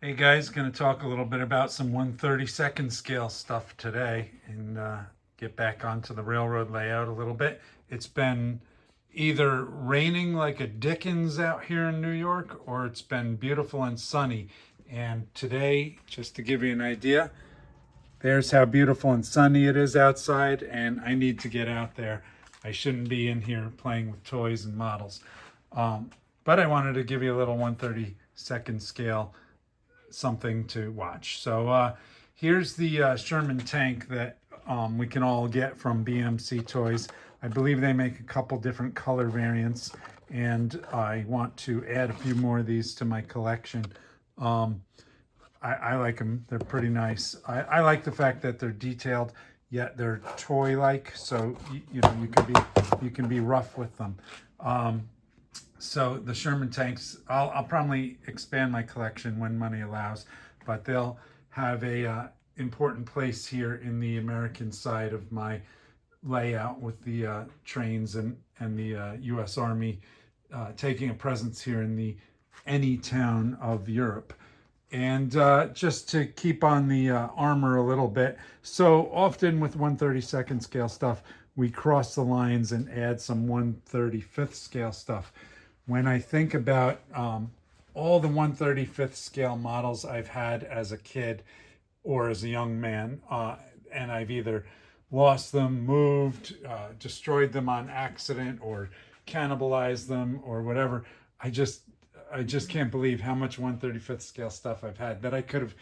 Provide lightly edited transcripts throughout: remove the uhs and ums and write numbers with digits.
Hey guys, going to talk a little bit about some 1/32 scale stuff today and get back onto the railroad layout a little bit. It's been either raining like a Dickens out here in New York or it's been beautiful and sunny. And today, just to give you an idea, there's how beautiful and sunny it is outside, and I need to get out there. I shouldn't be in here playing with toys and models. Um, but I wanted to give you a little 1/32 scale something to watch. So here's the Sherman tank that we can all get from BMC Toys. I believe they make a couple different color variants, and I want to add a few more of these to my collection. Um, I like them. They're pretty nice. I like the fact that they're detailed, yet they're toy-like. So you know you can be rough with them. So the Sherman tanks, I'll probably expand my collection when money allows, but they'll have a important place here in the American side of my layout with the trains and the U.S. Army taking a presence here in the any town of Europe. And just to keep on the armor a little bit, so often with 1/32 scale stuff, we cross the lines and add some 1/35 scale stuff. When I think about all the 1/35 scale models I've had as a kid or as a young man, and I've either lost them, moved, destroyed them on accident, or cannibalized them, or whatever, I just can't believe how much 1/35 scale stuff I've had that I could have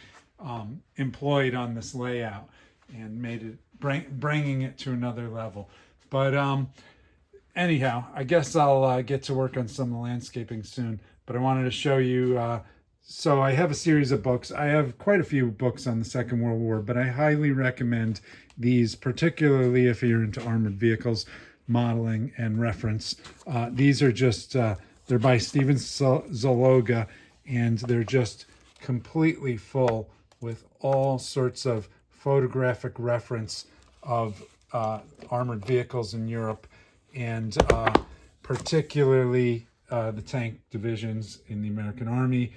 employed on this layout and made it bringing it to another level. But anyhow, I guess I'll get to work on some of the landscaping soon. But I wanted to show you. So I have a series of books. I have quite a few books on the Second World War, but I highly recommend these, particularly if you're into armored vehicles, modeling, and reference. These are just, they're by Steven Zaloga, and they're just completely full with all sorts of photographic reference of armored vehicles in Europe, and particularly the tank divisions in the American Army.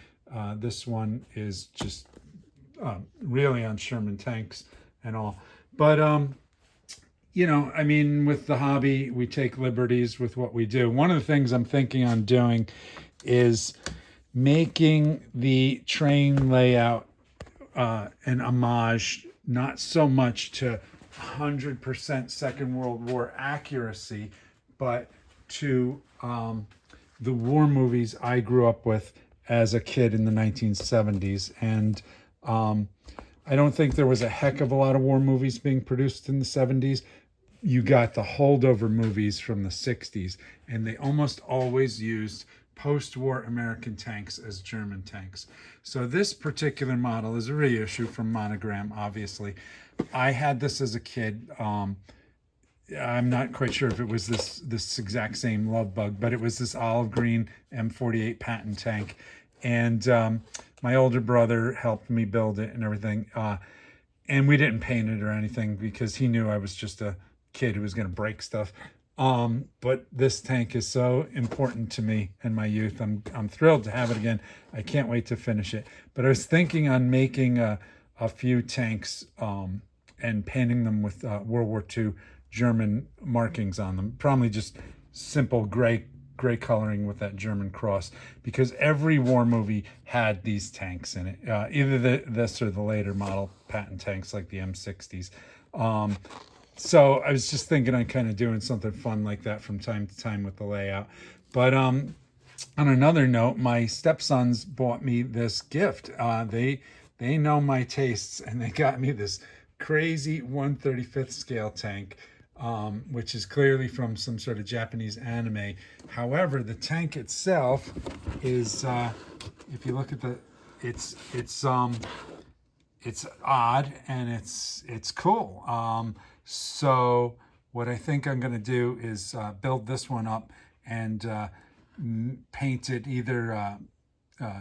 This one is just really on Sherman tanks and all. But, you know, I mean, with the hobby, we take liberties with what we do. One of the things I'm thinking on doing is making the train layout an homage, not so much to 100% Second World War accuracy, but to the war movies I grew up with as a kid in the 1970s. And I don't think there was a heck of a lot of war movies being produced in the 70s. You got the holdover movies from the 60s, and they almost always used post-war American tanks as German tanks. So this particular model is a reissue from Monogram, obviously. I had this as a kid. I'm not quite sure if it was this exact same Love Bug, but it was this olive green M48 Patton tank. And my older brother helped me build it and everything. And we didn't paint it or anything because he knew I was just a kid who was going to break stuff. But this tank is so important to me in my youth. I'm thrilled to have it again. I can't wait to finish it. But I was thinking on making a few tanks and painting them with World War II German markings on them. Probably just simple gray coloring with that German cross, because every war movie had these tanks in it, either this or the later model Patton tanks like the M60s. So I was just thinking on kind of doing something fun like that from time to time with the layout. But on another note, my stepsons bought me this gift. They know my tastes, and they got me this crazy 1/35 scale tank, which is clearly from some sort of Japanese anime. However, the tank itself is, if you look at it's odd, and it's cool. So what I think I'm going to do is build this one up and paint it either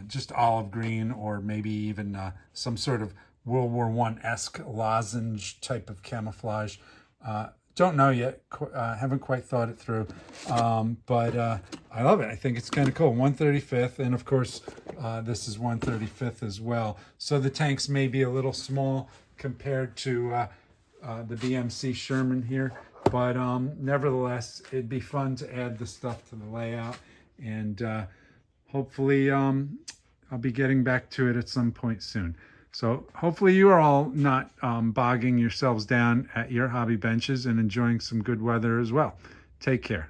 just olive green or maybe even some sort of World War I-esque lozenge type of camouflage don't know yet. Haven't quite thought it through. But I love it. I think it's kind of cool. 135th, and of course, this is 135th as well. So the tanks may be a little small compared to the BMC Sherman here, but nevertheless, it'd be fun to add the stuff to the layout, and hopefully I'll be getting back to it at some point soon. So hopefully you are all not bogging yourselves down at your hobby benches and enjoying some good weather as well. Take care.